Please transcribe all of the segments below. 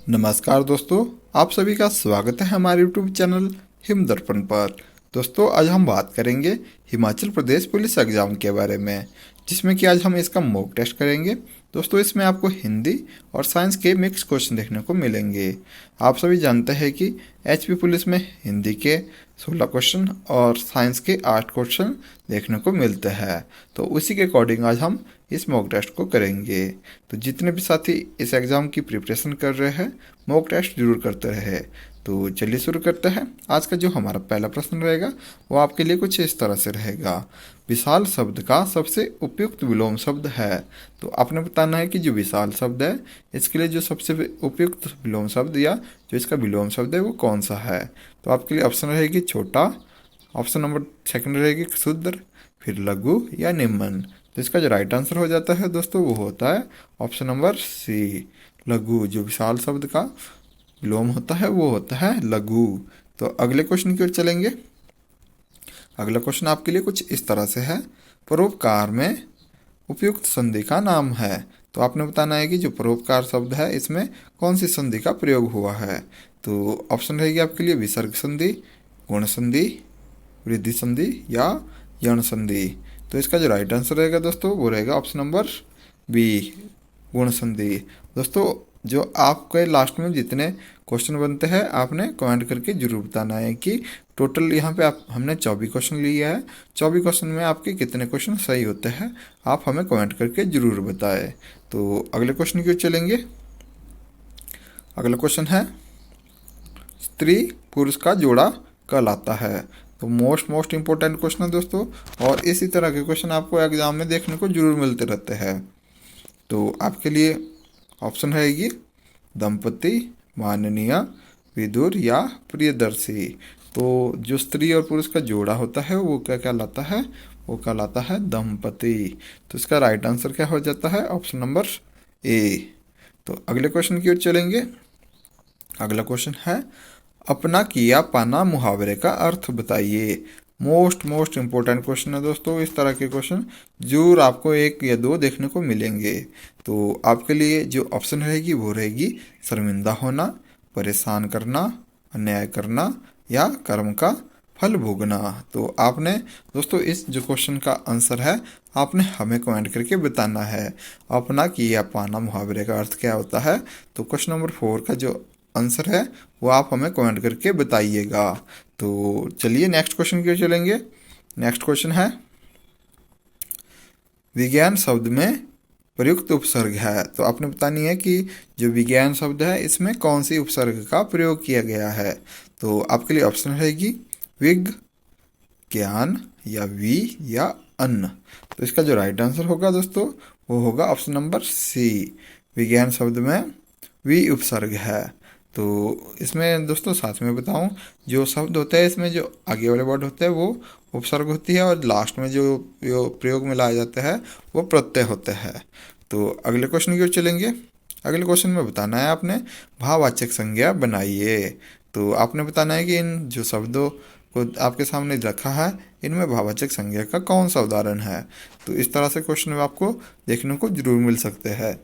नमस्कार दोस्तों, आप सभी का स्वागत है हमारे यूट्यूब चैनल हिम दर्पण पर। दोस्तों, आज हम बात करेंगे हिमाचल प्रदेश पुलिस एग्ज़ाम के बारे में, जिसमें कि आज हम इसका मॉक टेस्ट करेंगे। दोस्तों, इसमें आपको हिंदी और साइंस के मिक्स क्वेश्चन देखने को मिलेंगे। आप सभी जानते हैं कि एचपी पुलिस में हिंदी के 16 क्वेश्चन और साइंस के 8 क्वेश्चन देखने को मिलते हैं। तो उसी के अकॉर्डिंग आज हम इस मॉक टेस्ट को करेंगे। तो जितने भी साथी इस एग्ज़ाम की प्रिपरेशन कर रहे हैं, मॉक टेस्ट जरूर करते रहे। तो चलिए शुरू करते हैं। आज का जो हमारा पहला प्रश्न रहेगा वो आपके लिए कुछ इस तरह से रहेगा। विशाल शब्द का सबसे उपयुक्त विलोम शब्द है। तो आपने बताना है कि जो विशाल शब्द है इसके लिए जो सबसे उपयुक्त विलोम शब्द या जो इसका विलोम शब्द है वो कौन सा है। तो आपके लिए ऑप्शन रहेगी छोटा, ऑप्शन नंबर सेकंड रहेगी क्षुद्र, फिर लघु या निम्न। तो इसका जो राइट आंसर हो जाता है दोस्तों वो होता है ऑप्शन नंबर सी, लघु। जो विशाल शब्द का विलोम होता है वो होता है लघु। तो अगले क्वेश्चन की ओर चलेंगे। अगला क्वेश्चन आपके लिए कुछ इस तरह से है। परोपकार में उपयुक्त संधि का नाम है। तो आपने बताना है कि जो परोपकार शब्द है इसमें कौन सी संधि का प्रयोग हुआ है। तो ऑप्शन रहेगी आपके लिए विसर्ग संधि, गुण संधि, वृद्धि संधि या यण संधि। तो इसका जो राइट आंसर रहेगा दोस्तों वो रहेगा ऑप्शन नंबर बी, गुण संधि। दोस्तों, जो आपके लास्ट में जितने क्वेश्चन बनते हैं आपने कमेंट करके जरूर बताना है कि टोटल यहाँ पे आप हमने 24 क्वेश्चन लिए हैं, 24 क्वेश्चन में आपके कितने क्वेश्चन सही होते हैं आप हमें कमेंट करके जरूर बताएं। तो अगले क्वेश्चन की ओर चलेंगे। अगला क्वेश्चन है स्त्री पुरुष का जोड़ा कहलाता है। तो मोस्ट इंपॉर्टेंट क्वेश्चन है दोस्तों, और इसी तरह के क्वेश्चन आपको एग्जाम में देखने को जरूर मिलते रहते हैं। तो आपके लिए ऑप्शन रहेगी दंपति, माननीय, विदुर या प्रियदर्शी। तो जो स्त्री और पुरुष का जोड़ा होता है वो क्या कहलाता है, वो कहलाता है दंपति। तो इसका राइट आंसर क्या हो जाता है ऑप्शन नंबर ए। तो अगले क्वेश्चन की ओर चलेंगे। अगला क्वेश्चन है अपना किया पाना मुहावरे का अर्थ बताइए। मोस्ट इंपॉर्टेंट क्वेश्चन है दोस्तों। इस तरह के क्वेश्चन जरूर आपको एक या दो देखने को मिलेंगे। तो आपके लिए जो ऑप्शन रहेगी वो रहेगी शर्मिंदा होना, परेशान करना, अन्याय करना या कर्म का फल भोगना। तो आपने दोस्तों इस जो क्वेश्चन का आंसर है आपने हमें कमेंट करके बताना है अपना किया पाना मुहावरे का अर्थ क्या होता है। तो क्वेश्चन नंबर 4 का जो आंसर है वो आप हमें कमेंट करके बताइएगा। तो चलिए नेक्स्ट क्वेश्चन की ओर चलेंगे। नेक्स्ट क्वेश्चन है विज्ञान शब्द में प्रयुक्त उपसर्ग है। तो आपने बतानी है कि जो विज्ञान शब्द है इसमें कौन सी उपसर्ग का प्रयोग किया गया है। तो आपके लिए ऑप्शन रहेगी विग, ज्ञान या वी या अन्न। तो इसका जो राइट आंसर होगा दोस्तों वो होगा ऑप्शन नंबर सी, विज्ञान शब्द में वी उपसर्ग है। तो इसमें दोस्तों साथ में बताऊं, जो शब्द होता है इसमें जो आगे वाले वर्ड होते हैं वो उपसर्ग होती है और लास्ट में जो प्रयोग में लाया जाता है वो प्रत्यय होता है। तो अगले क्वेश्चन की ओर चलेंगे। अगले क्वेश्चन में बताना है आपने भाववाचक संज्ञा बनाइए। तो आपने बताना है कि इन जो शब्दों को आपके सामने रखा है इनमें भाववाचक संज्ञा का कौन सा उदाहरण है। तो इस तरह से क्वेश्चन में आपको देखने को जरूर मिल सकते हैं।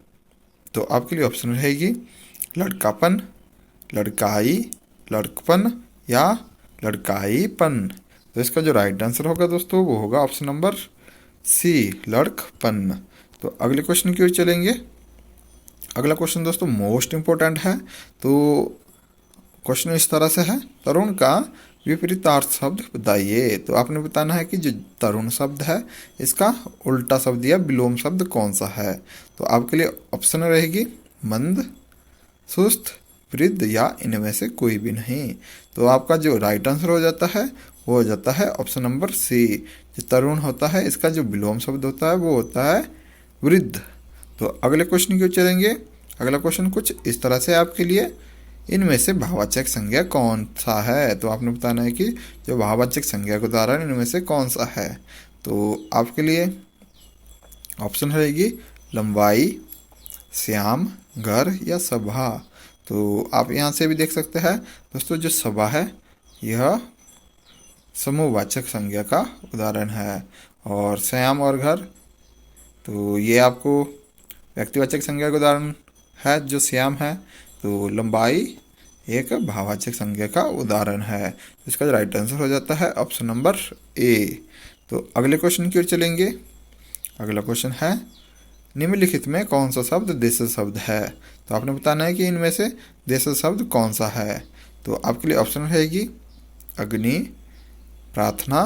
तो आपके लिए ऑप्शन रहेगी लड़कापन, लड़काई, लड़कपन या लड़काईपन। तो इसका जो राइट आंसर होगा दोस्तों वो होगा ऑप्शन नंबर सी, लड़कपन। तो अगले क्वेश्चन की ओर चलेंगे। अगला क्वेश्चन दोस्तों मोस्ट इंपॉर्टेंट है। तो क्वेश्चन इस तरह से है तरुण का विपरीतार्थ शब्द बताइए। तो आपने बताना है कि जो तरुण शब्द है इसका उल्टा शब्द या विलोम शब्द कौन सा है। तो आपके लिए ऑप्शन रहेगी मंद, सुस्त, वृद्ध या इनमें से कोई भी नहीं। तो आपका जो राइट आंसर हो जाता है वो हो जाता है ऑप्शन नंबर सी। जो तरुण होता है इसका जो विलोम शब्द होता है वो होता है वृद्ध। तो अगले क्वेश्चन की ओर चलेंगे। अगला क्वेश्चन कुछ इस तरह से आपके लिए इनमें से भाववाचक संज्ञा कौन सा है। तो आपने बताना है कि जो भाववाचक संज्ञा का उदाहरण इनमें से कौन सा है। तो आपके लिए ऑप्शन रहेगी लंबाई, श्याम, घर या सभा। तो आप यहाँ से भी देख सकते हैं दोस्तों जो सभा है यह समूहवाचक संज्ञा का उदाहरण है, और श्याम और घर तो ये आपको व्यक्तिवाचक संज्ञा का उदाहरण है जो श्याम है। तो लंबाई एक भाववाचक संज्ञा का उदाहरण है। इसका जो राइट आंसर हो जाता है ऑप्शन नंबर ए। तो अगले क्वेश्चन की ओर चलेंगे। अगला क्वेश्चन है, निम्नलिखित में कौन सा शब्द देशज शब्द है? तो आपने बताना है कि इनमें से देशज शब्द कौन सा है। तो आपके लिए ऑप्शन रहेगी अग्नि, प्रार्थना,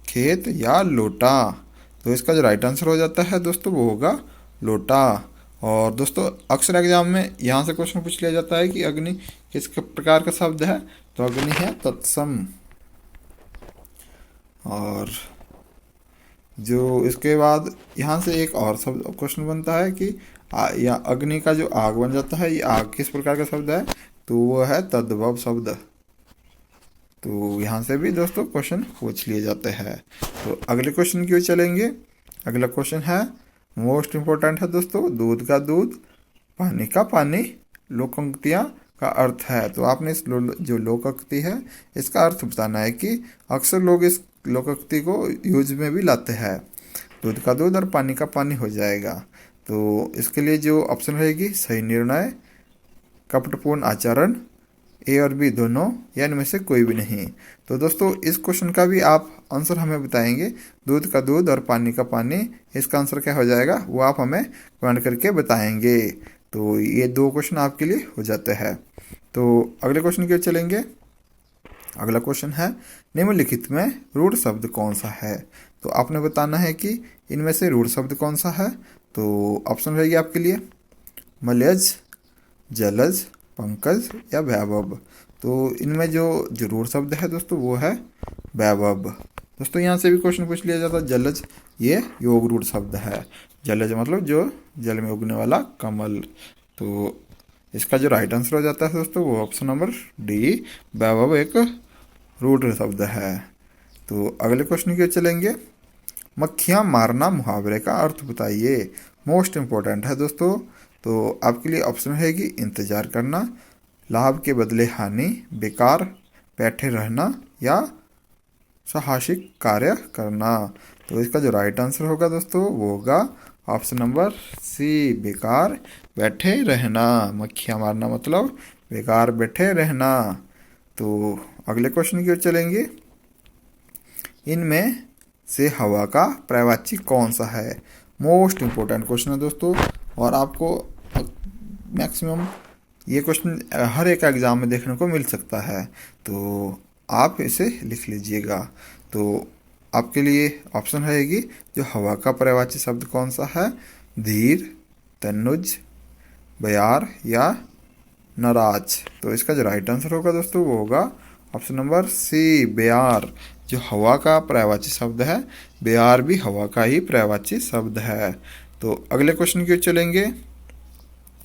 खेत या लोटा। तो इसका जो राइट आंसर हो जाता है दोस्तों वो होगा लोटा। और दोस्तों अक्सर एग्जाम में यहाँ से क्वेश्चन पूछ लिया जाता है कि अग्नि किस प्रकार का शब्द है। तो अग्नि है तत्सम। और जो इसके बाद यहाँ से एक और शब्द क्वेश्चन बनता है कि या अग्नि का जो आग बन जाता है, ये आग किस प्रकार का शब्द है? तो वो है तद्भव शब्द। तो यहाँ से भी दोस्तों क्वेश्चन पूछ लिए जाते हैं। तो अगले क्वेश्चन की ओर चलेंगे। अगला क्वेश्चन है मोस्ट इम्पोर्टेंट है दोस्तों, दूध का दूध, पानी का पानी, लोकोक्तियाँ का अर्थ है। तो आपने इस जो लोकोक्ति है इसका अर्थ बताना है कि अक्सर लोग इस लोकोक्ति को यूज में भी लाते हैं। दूध का दूध और पानी का पानी हो जाएगा। तो इसके लिए जो ऑप्शन रहेगी सही निर्णय, कपटपूर्ण आचरण, ए और बी दोनों, या इनमें से कोई भी नहीं। तो दोस्तों इस क्वेश्चन का भी आप आंसर हमें बताएंगे। दूध का दूध और पानी का पानी, इसका आंसर क्या हो जाएगा वो आप हमें कमेंट करके बताएंगे। तो ये दो क्वेश्चन आपके लिए हो जाते हैं। तो अगले क्वेश्चन की ओर चलेंगे। अगला क्वेश्चन है, निम्नलिखित में रूढ़ शब्द कौन सा है? तो आपने बताना है कि इनमें से रूढ़ शब्द कौन सा है। तो ऑप्शन रहेगी आपके लिए मलयज, जलज, पंकज या वैभव। तो इनमें जो रूढ़ शब्द है दोस्तों वो है वैभव। दोस्तों यहाँ से भी क्वेश्चन पूछ लिया जाता है जलज, ये योग रूढ़ शब्द है। जलज मतलब जो जल में उगने वाला कमल। तो इसका जो राइट आंसर हो जाता है दोस्तों वो ऑप्शन नंबर डी, वैभव एक रूढ़ शब्द है। तो अगले क्वेश्चन की ओर चलेंगे। मक्खियाँ मारना मुहावरे का अर्थ बताइए। मोस्ट इम्पोर्टेंट है दोस्तों। तो आपके लिए ऑप्शन रहेगी इंतजार करना, लाभ के बदले हानि, बेकार बैठे रहना या साहसिक कार्य करना। तो इसका जो राइट आंसर होगा दोस्तों वो होगा ऑप्शन नंबर सी, बेकार बैठे रहना। मक्खियाँ मारना मतलब बेकार बैठे रहना। तो अगले क्वेश्चन की ओर चलेंगे। इनमें से हवा का पर्यायवाची कौन सा है? मोस्ट इम्पोर्टेंट क्वेश्चन है दोस्तों। और आपको मैक्सिमम ये क्वेश्चन हर एक एग्जाम में देखने को मिल सकता है। तो आप इसे लिख लीजिएगा। तो आपके लिए ऑप्शन रहेगी जो हवा का पर्यायवाची शब्द कौन सा है, धीर, तनुज, बयार या नाराज। तो इसका जो राइट आंसर होगा दोस्तों वो होगा ऑप्शन नंबर सी, बयार। जो हवा का पर्यायवाची शब्द है, बयार भी हवा का ही पर्यायवाची शब्द है। तो अगले क्वेश्चन की ओर चलेंगे।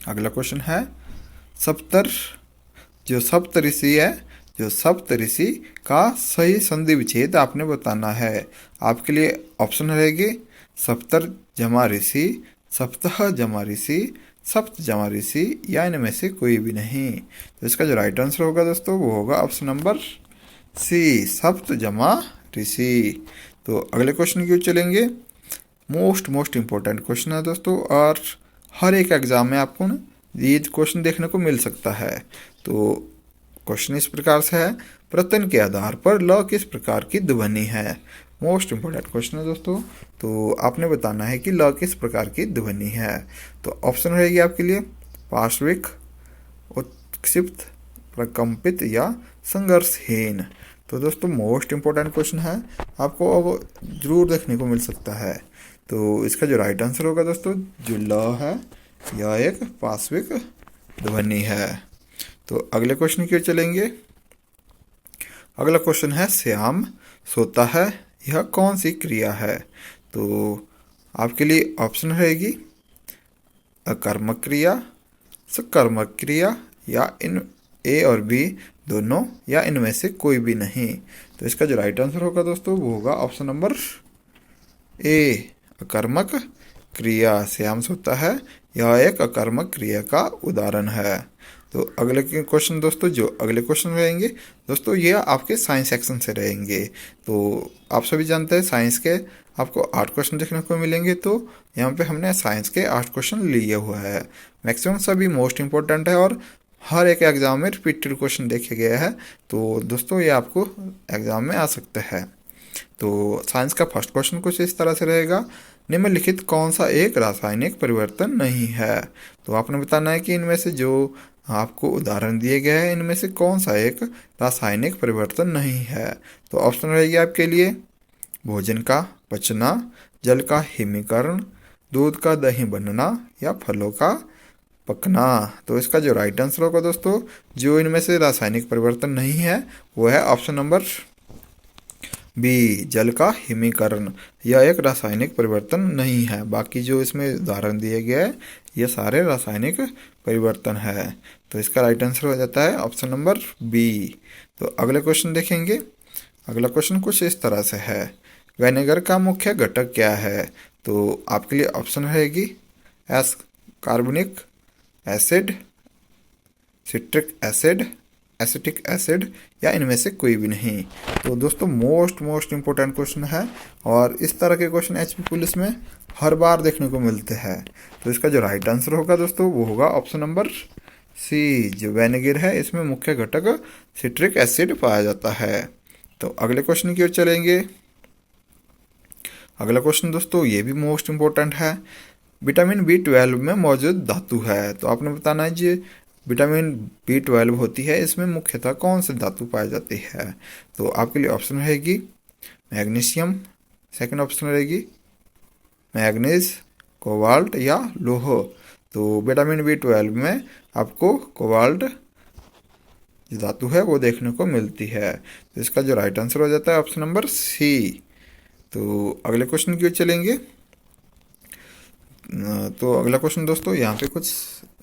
अगला क्वेश्चन है सप्तर, जो सप्तऋषि है, जो सप्तऋषि का सही संधि विच्छेद आपने बताना है। आपके लिए ऑप्शन रहेगी सप्तर जमा ऋषि, सप्तह जमा ऋषि, सप्त जमा ऋषि या इनमें से कोई भी नहीं। तो इसका जो राइट आंसर होगा दोस्तों वो होगा ऑप्शन नंबर सी, सप्त जमा ऋषि। तो अगले क्वेश्चन की ओर चलेंगे। मोस्ट इम्पोर्टेंट क्वेश्चन है दोस्तों और हर एक एग्जाम में आपको ना ये क्वेश्चन देखने को मिल सकता है। तो क्वेश्चन इस प्रकार से है, प्रत्यय के आधार पर ल किस प्रकार की ध्वनि है। मोस्ट इम्पोर्टेंट क्वेश्चन है दोस्तों। तो आपने बताना है कि ल किस प्रकार की ध्वनि है। तो ऑप्शन रहेगी आपके लिए पार्श्विक, उत्क्षिप्त, प्रकंपित या संघर्षहीन। तो दोस्तों मोस्ट इम्पोर्टेंट क्वेश्चन है, आपको अब जरूर देखने को मिल सकता है। तो इसका जो राइट आंसर होगा दोस्तों जो ल है यह एक पार्श्विक ध्वनि है। तो अगले क्वेश्चन की ओर चलेंगे। अगला क्वेश्चन है श्याम सोता है, यह कौन सी क्रिया है। तो आपके लिए ऑप्शन रहेगी अकर्मक क्रिया, सकर्मक क्रिया या इन ए और बी दोनों या इनमें से कोई भी नहीं। तो इसका जो राइट आंसर होगा दोस्तों वो होगा ऑप्शन नंबर ए, अकर्मक क्रिया। श्याम सोता है यह एक अकर्मक क्रिया का उदाहरण है। तो अगले के क्वेश्चन दोस्तों, जो अगले क्वेश्चन रहेंगे दोस्तों, ये आपके साइंस सेक्शन से रहेंगे। तो आप सभी जानते हैं साइंस के आपको 8 क्वेश्चन देखने को मिलेंगे। तो यहाँ पे हमने साइंस के 8 क्वेश्चन लिए हुआ है। मैक्सिमम सभी मोस्ट इंपॉर्टेंट है और हर एक एग्जाम में रिपीटेड क्वेश्चन देखे गए हैं। तो दोस्तों ये आपको एग्जाम में आ सकते हैं। तो साइंस का फर्स्ट क्वेश्चन कुछ इस तरह से रहेगा, निम्नलिखित कौन सा एक रासायनिक परिवर्तन नहीं है। तो आपने बताना है कि इनमें से जो आपको उदाहरण दिए गए हैं इनमें से कौन सा एक रासायनिक परिवर्तन नहीं है। तो ऑप्शन रहेगी आपके लिए भोजन का पचना, जल का हिमीकरण, दूध का दही बनना या फलों का पकना। तो इसका जो राइट आंसर होगा दोस्तों, जो इनमें से रासायनिक परिवर्तन नहीं है वो है ऑप्शन नंबर बी, जल का हिमीकरण। यह एक रासायनिक परिवर्तन नहीं है। बाकी जो इसमें उदाहरण दिए गए हैं ये सारे रासायनिक परिवर्तन है। तो इसका राइट आंसर हो जाता है ऑप्शन नंबर बी। तो अगले क्वेश्चन देखेंगे। अगला क्वेश्चन कुछ इस तरह से है, विनेगर का मुख्य घटक क्या है। तो आपके लिए ऑप्शन रहेगी एस, कार्बनिक acid, citric acid, acetic acid या इनमें से कोई भी नहीं। तो दोस्तों मोस्ट इंपॉर्टेंट क्वेश्चन है और इस तरह के क्वेश्चन एचपी पुलिस में हर बार देखने को मिलते हैं। तो इसका जो राइट आंसर होगा दोस्तों वो होगा ऑप्शन नंबर सी, जो विनेगर है इसमें मुख्य घटक सिट्रिक एसिड पाया जाता है। तो अगले क्वेश्चन की ओर चलेंगे। अगला क्वेश्चन दोस्तों ये भी मोस्ट इंपॉर्टेंट है, विटामिन बी 12 में मौजूद धातु है। तो आपने बताना है जी विटामिन बी 12 होती है, इसमें मुख्यतः कौन सी धातु पाई जाती है। तो आपके लिए ऑप्शन रहेगी मैग्नीशियम, सेकंड ऑप्शन रहेगी मैग्नीज, कोबाल्ट या लोह। तो विटामिन बी 12 में आपको कोबाल्ट जो धातु है वो देखने को मिलती है। तो इसका जो राइट आंसर हो जाता है ऑप्शन नंबर सी। तो अगले क्वेश्चन की ओर चलेंगे। तो अगला क्वेश्चन दोस्तों यहाँ पे कुछ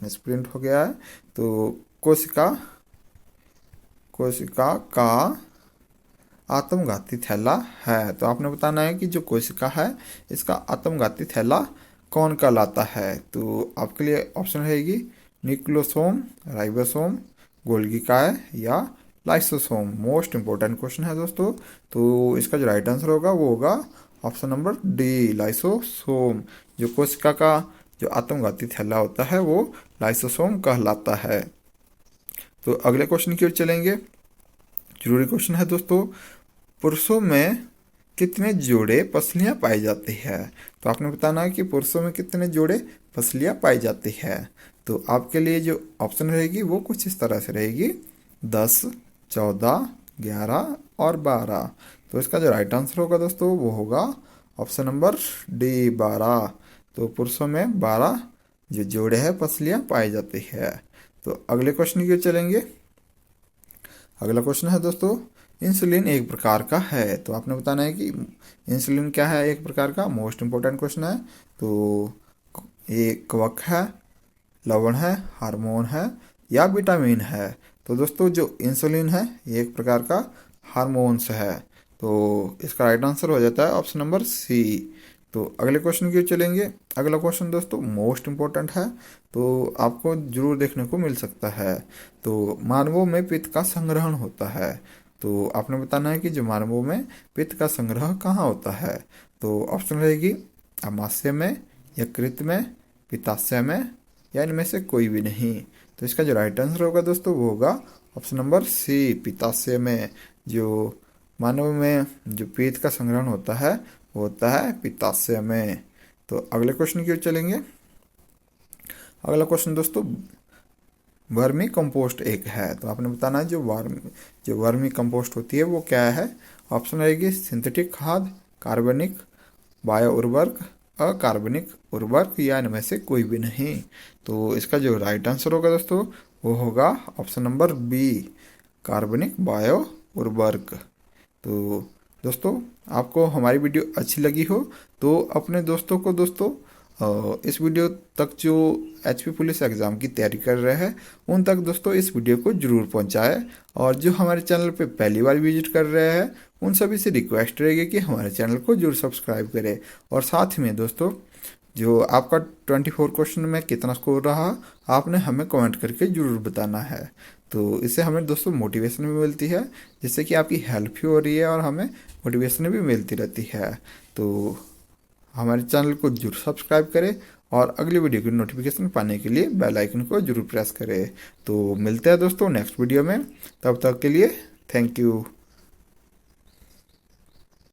मिसप्रिंट हो गया है। तो कोशिका का आत्मघाती थैला है। तो आपने बताना है कि जो कोशिका है इसका आत्मघाती थैला कौन कहलाता है। तो आपके लिए ऑप्शन रहेगी न्यूक्लियोसोम, राइबोसोम, गोल्गी काय या लाइसोसोम। मोस्ट इंपॉर्टेंट क्वेश्चन है दोस्तों। तो इसका जो राइट आंसर होगा वो होगा ऑप्शन नंबर डी, लाइसोसोम। जो कोशिका का जो आत्मघाती थैला होता है वो लाइसोसोम कहलाता है। तो अगले क्वेश्चन की ओर चलेंगे। जरूरी क्वेश्चन है दोस्तों, पुरुषों में कितने जोड़े पसलियां पाई जाती है। तो आपने बताना है कि पुरुषों में कितने जोड़े पसलियां पाई जाती है। तो आपके लिए जो ऑप्शन रहेगी वो कुछ इस तरह से रहेगी 10, 14, 11 और 12। तो इसका जो राइट आंसर होगा दोस्तों वो होगा ऑप्शन नंबर डी, 12। तो पुरुषों में 12 जो जोड़े हैं पसलियां पाई जाती है। तो अगले क्वेश्चन की ओर चलेंगे। अगला क्वेश्चन है दोस्तों, इंसुलिन एक प्रकार का है। तो आपने बताना है कि इंसुलिन क्या है एक प्रकार का। मोस्ट इंपॉर्टेंट क्वेश्चन है। तो ये कवक है, लवण है, हार्मोन है या विटामिन है। तो दोस्तों जो इंसुलिन है ये एक प्रकार का हार्मोन्स है। तो इसका राइट आंसर हो जाता है ऑप्शन नंबर सी। तो अगले क्वेश्चन की ओर चलेंगे। अगला क्वेश्चन दोस्तों मोस्ट इंपॉर्टेंट है, तो आपको जरूर देखने को मिल सकता है। तो मानवों में पित्त का संग्रहण होता है। तो आपने बताना है कि जो मानवों में पित्त का संग्रह कहाँ होता है। तो ऑप्शन रहेगी आमाशय में, यकृत में, पित्ताशय में या इनमें से कोई भी नहीं। तो इसका जो राइट आंसर होगा दोस्तों वो होगा ऑप्शन नंबर सी, पित्ताशय में। जो मानव में जो पित्त का संग्रहण होता है वो होता है पित्ताशय में। तो अगले क्वेश्चन की ओर चलेंगे। अगला क्वेश्चन दोस्तों, वर्मी कंपोस्ट एक है। तो आपने बताना है जो वर्मी कंपोस्ट होती है वो क्या है। ऑप्शन रहेगी सिंथेटिक खाद, कार्बनिक, बायो उर्वरक, अकार्बनिक उर्वरक या इनमें से कोई भी नहीं। तो इसका जो राइट आंसर होगा दोस्तों वो होगा ऑप्शन नंबर बी, कार्बनिक बायो उर्वरक। तो दोस्तों आपको हमारी वीडियो अच्छी लगी हो तो अपने दोस्तों को इस वीडियो तक जो एचपी पुलिस एग्ज़ाम की तैयारी कर रहे हैं उन तक दोस्तों इस वीडियो को जरूर पहुंचाएं। और जो हमारे चैनल पे पहली बार विजिट कर रहे हैं उन सभी से रिक्वेस्ट रहेगी कि हमारे चैनल को जरूर सब्सक्राइब करें। और साथ में दोस्तों जो आपका 24 क्वेश्चन में कितना स्कोर रहा आपने हमें कमेंट करके ज़रूर बताना है। तो इससे हमें दोस्तों मोटिवेशन भी मिलती है, जिससे कि आपकी हेल्प भी हो रही है और हमें मोटिवेशन भी मिलती रहती है। तो हमारे चैनल को जरूर सब्सक्राइब करें और अगली वीडियो की नोटिफिकेशन पाने के लिए बेल आइकन को जरूर प्रेस करें। तो मिलते हैं दोस्तों नेक्स्ट वीडियो में, तब तक के लिए थैंक यू।